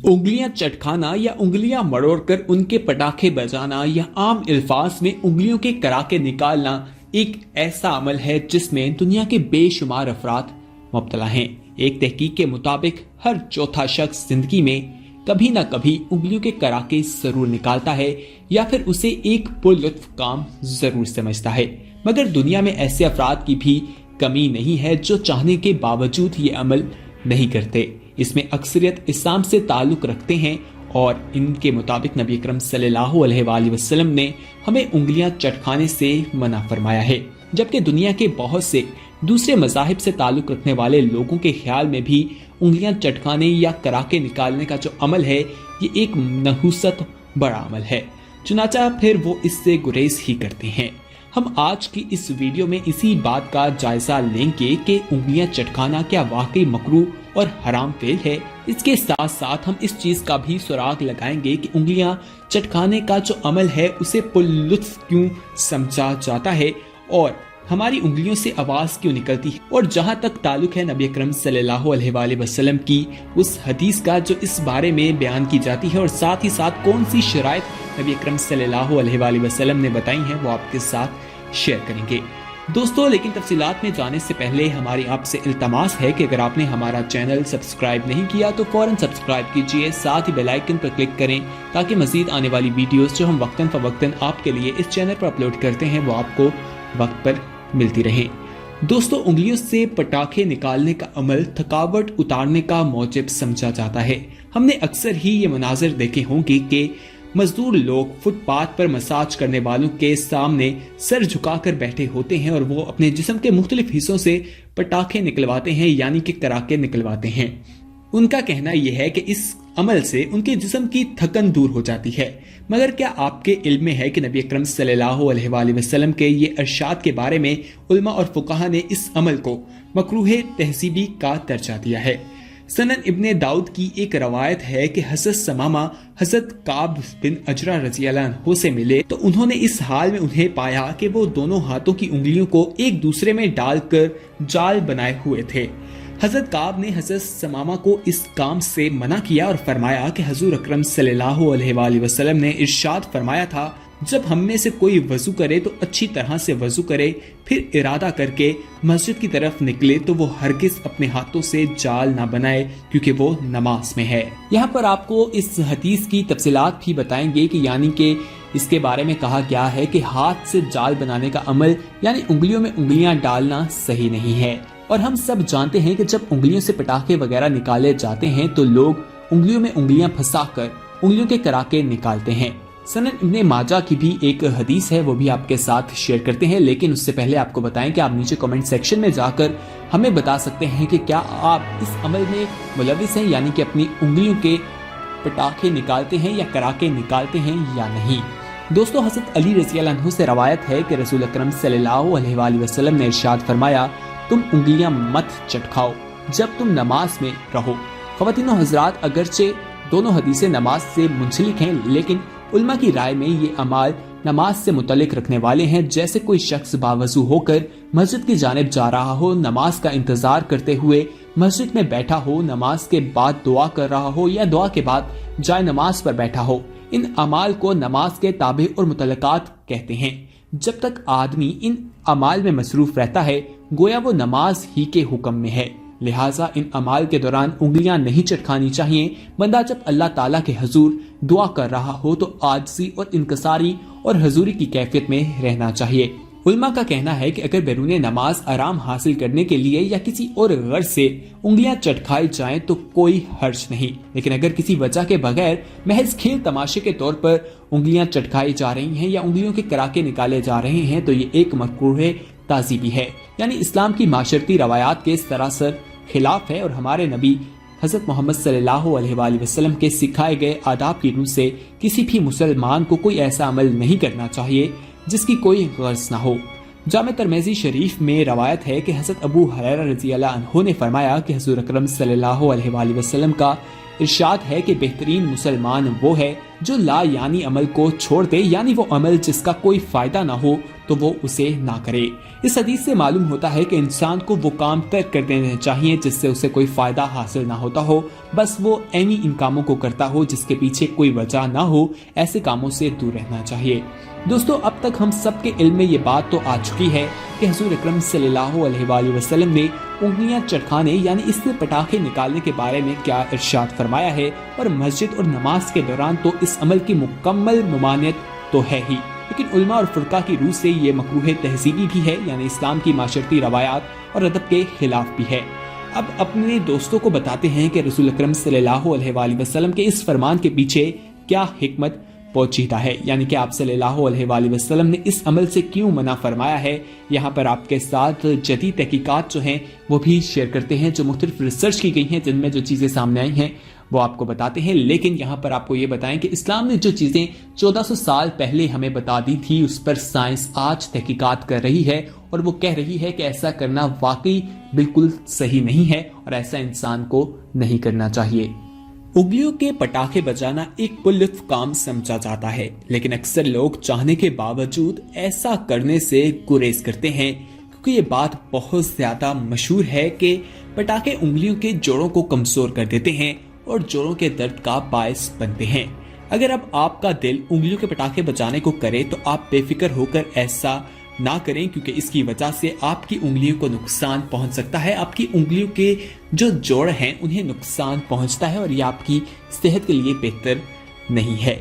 उंगलियां चटखाना या उंगलियां मरोड़कर उनके पटाखे बजाना या आम अल्फाज में उंगलियों के कराके निकालना एक ऐसा अमल है जिसमें दुनिया के बेशुमार अफराद मुब्तला हैं। एक तहकीक के मुताबिक हर चौथा शख्स जिंदगी में कभी ना कभी उंगलियों के कराके जरूर निकालता है या फिर उसे एक पुरलुत्फ काम जरूर समझता है। मगर दुनिया में ऐसे अफराद की भी कमी नहीं है जो चाहने के बावजूद ये अमल नहीं करते। इसमें अक्सरियत इस्लाम से ताल्लुक रखते हैं और इनके मुताबिक नबी अकरम सल्लल्लाहु अलैहि वसल्लम ने हमें उंगलियां चटखाने से मना फरमाया है, जबकि दुनिया के बहुत से दूसरे मज़ाहिब से ताल्लुक रखने वाले लोगों के ख्याल में भी उंगलियां चटखाने या कराके निकालने का जो अमल है ये एक नहुसत बड़ा अमल है, चुनाचा फिर वो इससे गुरेज ही करते हैं। हम आज की इस वीडियो में इसी बात का जायजा लेंगे कि उंगलियां चटखाना क्या वाकई मकरूह और हराम फेल है। इसके साथ साथ हम इस चीज का भी सुराग लगाएंगे कि उंगलियां चटखाने का जो अमल है उसे पुरलुत्फ क्यों समझा जाता है और हमारी उंगलियों से आवाज क्यों निकलती है। और जहां तक ताल्लुक है नबी अकरम सल्लल्लाहु अलैहि वसल्लम की उस हदीस का जो इस बारे में बयान की जाती है और साथ ही साथ कौन सी शराइत नबी अकरम सल्लल्लाहु अलैहि वसल्लम ने बताई हैं वो आपके साथ शेयर करेंगे दोस्तों। लेकिन तफसीलात में जाने से पहले हमारी आपसे इल्तमास है कि अगर आपने हमारा चैनल सब्सक्राइब नहीं किया तो फौरन सब्सक्राइब कीजिए, साथ ही बेल आइकन पर क्लिक करें ताकि मजीद आने वाली वीडियोस जो हम वक्तन फवक्तन आपके लिए इस चैनल पर अपलोड करते हैं वो आपको वक्त पर मिलती रहे। दोस्तों, उंगलियों से पटाखे निकालने का अमल थकावट उतारने का मौजिब समझा जाता है। हमने अक्सर ही ये मनाजिर देखे होंगे कि मजदूर लोग फुटपाथ पर मसाज करने वालों के सामने सर झुकाकर बैठे होते हैं और वो अपने जिस्म के मुख्तलिफ हिस्सों से पटाखे निकलवाते हैं यानी कि कराके निकलवाते हैं। उनका कहना यह है कि इस अमल से उनके जिस्म की थकन दूर हो जाती है। मगर क्या आपके इल्म में है कि नबी अकरम सल्लल्लाहु अलैहि वसल्लम के ये इरशाद के बारे में उलमा और फुकाहा ने इस अमल को मकरूह तहसीबी का दर्जा दिया है। सनन इब्ने दाऊद की एक रवायत है कि हज़रत समामा हज़रत काब बिन अजरा रज़ियल्लाहु अन्हु से मिले तो उन्होंने इस हाल में उन्हें पाया कि वो दोनों हाथों की उंगलियों को एक दूसरे में डालकर जाल बनाए हुए थे। हज़रत काब ने हज़रत समामा को इस काम से मना किया और फरमाया कि हुज़ूर अकरम सल्लल्लाहु अलैहि वसल्लम ने इरशाद फरमाया था, जब हम में से कोई वजू करे तो अच्छी तरह से वजू करे, फिर इरादा करके मस्जिद की तरफ निकले तो वो हरगिज अपने हाथों से जाल ना बनाए क्योंकि वो नमाज में है। यहाँ पर आपको इस हदीस की तफसीलात भी बताएंगे कि यानी कि इसके बारे में कहा गया है कि हाथ से जाल बनाने का अमल यानी उंगलियों में उंगलियां डालना सही नहीं है। और हम सब जानते हैं कि जब उंगलियों से पटाखे वगैरह निकाले जाते हैं तो लोग उंगलियों में उंगलियां फंसाकर उंगलियों के कराके निकालते हैं। सनन इब्ने माजा की भी एक हदीस है वो भी आपके साथ शेयर करते हैं, लेकिन उससे पहले आपको बताएं कि आप नीचे कमेंट सेक्शन में जाकर हमें बता सकते हैं कि क्या आप इस अमल में मुलविस हैं यानी कि अपनी उंगलियों के पटाखे निकालते हैं या कराके निकालते हैं या नहीं। दोस्तों, हज़रत अली रज़ियल्लाहु अन्हु से रवायत है कि रसूल अकरम सल्लल्लाहु अलैहि वसल्लम ने इरशाद फरमाया, तुम उंगलियां मत चटखाओ जब तुम नमाज में रहो। ख़वातीन और हज़रात, अगरचे दोनों हदीसें नमाज से मुंसलिक हैं लेकिन उल्मा की राय में ये अमाल नमाज से मुतल्लिक रखने वाले हैं। जैसे कोई शख्स बावजू होकर मस्जिद की जानिब जा रहा हो, नमाज का इंतजार करते हुए मस्जिद में बैठा हो, नमाज के बाद दुआ कर रहा हो या दुआ के बाद जाए नमाज पर बैठा हो, इन अमाल को नमाज के ताबे और मुतल्लकात कहते हैं। जब तक आदमी इन अमाल में मसरूफ रहता है गोया वो नमाज ही के हुक्म में है, लिहाजा इन अमाल के दौरान उंगलियां नहीं चटखानी चाहिए। बंदा जब अल्लाह ताला के हुजूर दुआ कर रहा हो तो आजिज़ी और इनकसारी और हुजूरी की कैफियत में रहना चाहिए। उलमा का कहना है कि अगर बैरून नमाज आराम हासिल करने के लिए या किसी और गर्ज से उंगलियां चटखाई जाएं तो कोई हर्ज नहीं, लेकिन अगर किसी वजह के बगैर महज खेल तमाशे के तौर पर उंगलियां चटखाई जा रही हैं या उंगलियों के कराके निकाले जा रहे हैं तो ये एक मकरूह ताज़ीबी है, यानी इस्लाम की माशरती रवायात के सरासर खिलाफ है। और हमारे नबी हज़रत मोहम्मद सल्लल्लाहु अलैहि वसल्लम के सिखाए गए आदाब की रूह से किसी भी मुसलमान को कोई ऐसा अमल नहीं करना चाहिए जिसकी कोई गर्ज ना हो। जामे तिरमिज़ी शरीफ में रवायत है कि हज़रत अबू हुरैरा रज़ियल्लाहु अन्हु ने फरमाया कि हुज़ूर अकरम सल्लल्लाहु अलैहि वसल्लम का इरशाद है कि बेहतरीन मुसलमान वो है जो ला यानी अमल को छोड़ दे, यानी वो अमल जिसका कोई फायदा ना हो तो वो उसे ना करे। इस हदीस से मालूम होता है कि इंसान को वो काम तर्क कर देने चाहिए जिससे उसे कोई फायदा हासिल ना होता हो, बस वो ऐनी इन कामों को करता हो जिसके पीछे कोई वजह ना हो। ऐसे कामों से दूर रहना चाहिए। दोस्तों, अब तक हम सबके इल्म में ये बात तो आ चुकी है कि हुजूर अकरम सल्लल्लाहु अलैहि वसल्लम ने उंगलियां चटखाने यानी इससे पटाखे निकालने के बारे में क्या इरशाद फरमाया है, और मस्जिद और नमाज के दौरान तो इस अमल की मुकम्मल ममानियत तो है ही, लेकिन उलमा और फुरका की रूह से ये मकरूह तहजीबी भी है, यानी इस्लाम की माशरती रवायात और अदब के खिलाफ भी है। अब अपने दोस्तों को बताते हैं कि रसूल अकरम सल्लल्लाहु अलैहि वसल्लम के इस फरमान के पीछे क्या हिकमत पोशीदा है, यानी कि आप सल्लल्लाहु अलैहि वसल्लम ने इस अमल से क्यों मना फरमाया है। यहाँ पर आपके साथ जदीद तहकीकात जो हैं वो भी शेयर करते हैं, जो मुख्तलिफ रिसर्च की गई हैं, जिनमें जो चीज़ें सामने आई हैं वो आपको बताते हैं। लेकिन यहाँ पर आपको ये बताएं कि इस्लाम ने जो चीज़ें 1400 साल पहले हमें बता दी थी उस पर साइंस आज तहकीकात कर रही है, और वो कह रही है कि ऐसा करना वाकई बिल्कुल सही नहीं है और ऐसा इंसान को नहीं करना चाहिए। उंगलियों के पटाखे बजाना एक पुरलुत्फ काम समझा जाता है, लेकिन अक्सर लोग चाहने के बावजूद ऐसा करने से गुरेज करते हैं, क्योंकि ये बात बहुत ज्यादा मशहूर है कि पटाखे उंगलियों के जोड़ों को कमजोर कर देते हैं और जोड़ों के दर्द का बायस बनते हैं। अगर अब आपका दिल उंगलियों के पटाखे बजाने को करे तो आप बेफिक्र होकर ऐसा ना करें, क्योंकि इसकी वजह से आपकी उंगलियों को नुकसान पहुंच सकता है। आपकी उंगलियों के जो जोड़ हैं उन्हें नुकसान पहुंचता है और ये आपकी सेहत के लिए बेहतर नहीं है।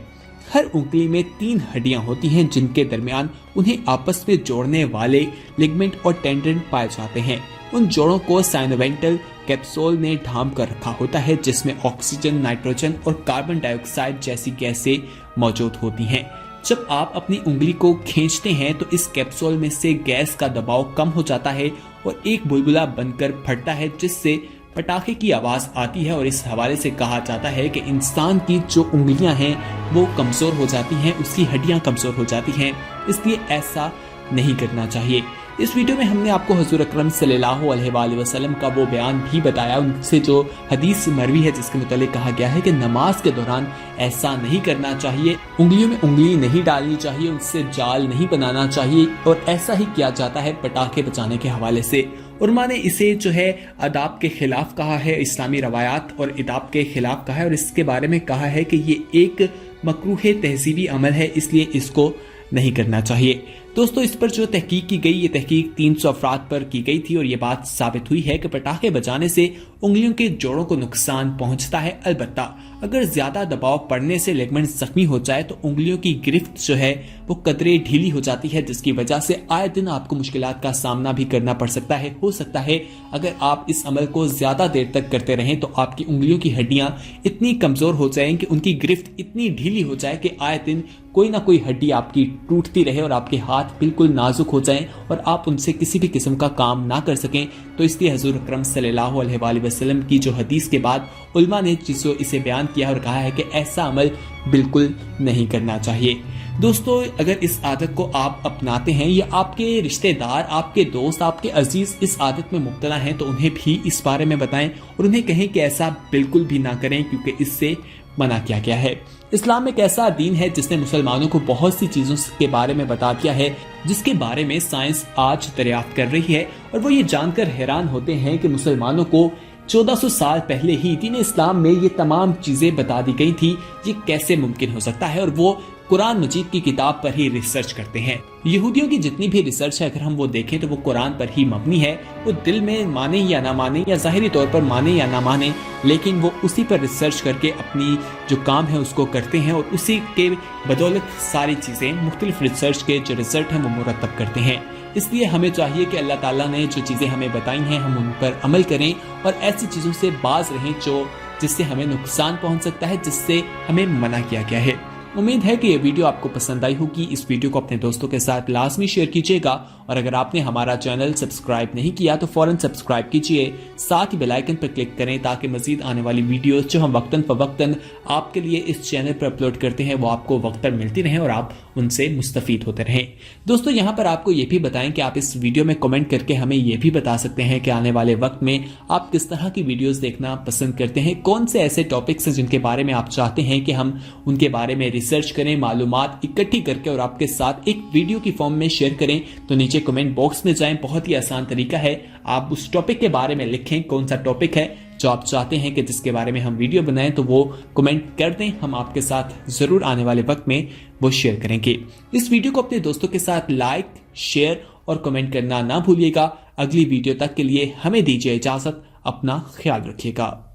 हर उंगली में 3 हड्डियां होती हैं जिनके दरमियान उन्हें आपस में जोड़ने वाले लिगमेंट और टेंडन पाए जाते हैं। उन जोड़ों को साइनोवेंटल कैप्सूल ने ढांप कर रखा होता है, जिसमें ऑक्सीजन, नाइट्रोजन और कार्बन डाइऑक्साइड जैसी गैसें मौजूद होती हैं। जब आप अपनी उंगली को खींचते हैं तो इस कैप्सूल में से गैस का दबाव कम हो जाता है और एक बुलबुला बनकर फटता है, जिससे पटाखे की आवाज आती है। और इस हवाले से कहा जाता है कि इंसान की जो उंगलियां हैं वो कमजोर हो जाती हैं, उसकी हड्डियां कमजोर हो जाती हैं, इसलिए ऐसा नहीं करना चाहिए। इस वीडियो में हमने आपको हुजूर अकरम सल्लल्लाहु अलैहि वसल्लम का वो बयान भी बताया, उनसे जो हदीस मरवी है जिसके मुतालिक कहा गया है कि नमाज के दौरान ऐसा नहीं करना चाहिए, उंगलियों में उंगली नहीं डालनी चाहिए, उससे जाल नहीं बनाना चाहिए, और ऐसा ही किया जाता है पटाखे बजाने के हवाले से। उलमा ने इसे जो है अदाब के खिलाफ कहा है, इस्लामी रवायात और इदाब के खिलाफ कहा है, और इसके बारे में कहा है कि ये एक मकरूह तहजीबी अमल है, इसलिए इसको नहीं करना चाहिए। दोस्तों, इस पर जो तहकीक की गई, ये तहकीक 300 अफराद पर की गई थी और ये बात साबित हुई है कि पटाखे बजाने से उंगलियों के जोड़ों को नुकसान पहुंचता है। अलबत्ता अगर ज्यादा दबाव पड़ने से लिगामेंट जख्मी हो जाए तो उंगलियों की गिरफ्त जो है वो कतरे ढीली हो जाती है, जिसकी वजह से आए दिन आपको मुश्किलात का सामना भी करना पड़ सकता है। हो सकता है अगर आप इस अमल को ज्यादा देर तक करते रहें तो आपकी उंगलियों की हड्डियां इतनी कमजोर हो जाएं कि उनकी गिरफ्त इतनी ढीली हो जाए कि आए दिन कोई ना कोई हड्डी आपकी टूटती रहे और आपके हाथ बिल्कुल नाजुक हो जाएं और आप उनसे किसी भी किस्म का काम ना कर सकें। तो इसलिए हुजूर अकरम सल्लल्लाहु अलैहि वसल्लम की जो हदीस के बाद उलमा ने इसे बयान किया और कहा है कि ऐसा अमल बिल्कुल नहीं करना चाहिए। दोस्तों, अगर इस आदत को आप अपनाते हैं या आपके रिश्तेदार, आपके दोस्त, आपके अजीज इस आदत में मुब्तला हैं तो उन्हें भी इस बारे में बताएं और उन्हें कहें कि ऐसा बिल्कुल भी ना करें, क्योंकि इससे मना किया गया है। इस्लाम एक ऐसा दीन है जिसने मुसलमानों को बहुत सी चीजों के बारे में बता दिया है जिसके बारे में साइंस आज दरियाफ्त कर रही है, और वो ये जानकर हैरान होते हैं कि मुसलमानों को 1400 साल पहले ही दीन इस्लाम में ये तमाम चीजें बता दी गई थी। ये कैसे मुमकिन हो सकता है, और वो कुरान मजीद की किताब पर ही रिसर्च करते हैं। यहूदियों की जितनी भी रिसर्च है अगर हम वो देखें तो वो कुरान पर ही मबनी है। वो दिल में माने या ना माने या जाहिरी तौर पर माने या ना माने, लेकिन वो उसी पर रिसर्च करके अपनी जो काम है उसको करते हैं और उसी के बदौलत सारी चीजें मुख्तलिफ रिसर्च के जो रिजल्ट हैं वो मुरतब करते हैं। इसलिए हमें चाहिए कि अल्लाह ताला ने जो चीजें हमें बताई हैं हम उन पर अमल करें और ऐसी चीजों से बाज रहें जिससे हमें नुकसान पहुंच सकता है, जिससे हमें मना किया गया है। उम्मीद है कि ये वीडियो आपको पसंद आई होगी। इस वीडियो को अपने दोस्तों के साथ लाजमी शेयर कीजिएगा और अगर आपने हमारा चैनल सब्सक्राइब नहीं किया तो फौरन सब्सक्राइब कीजिए, साथ ही बेल आइकन पर क्लिक करें ताकि मजीद आने वाली वीडियोस जो हम वक्तन फवक्तन आपके लिए इस चैनल पर अपलोड करते हैं वो आपको वक्त पर मिलती रहें और आप उनसे मुस्तफीद होते रहें। दोस्तों यहाँ पर आपको ये भी बताएं कि आप इस वीडियो में कमेंट करके हमें ये भी बता सकते हैं कि आने वाले वक्त में आप किस तरह की वीडियोस देखना पसंद करते हैं, कौन से ऐसे टॉपिक्स हैं जिनके बारे में आप चाहते हैं कि हम उनके बारे में रिसर्च करें, मालूमात इकट्ठी करके और आपके साथ एक वीडियो की फॉर्म में शेयर करें। तो नीचे कमेंट बॉक्स में जाएं, बहुत ही आसान तरीका है, आप उस टॉपिक के बारे में लिखें कौन सा टॉपिक है जो आप चाहते हैं कि जिसके बारे में हम वीडियो बनाएं, तो वो कमेंट कर दें, हम आपके साथ जरूर आने वाले वक्त में वो शेयर करेंगे। इस वीडियो को अपने दोस्तों के साथ लाइक, शेयर और कमेंट करना ना भूलिएगा। अगली वीडियो तक के लिए हमें दीजिए इजाजत, अपना ख्याल रखिएगा।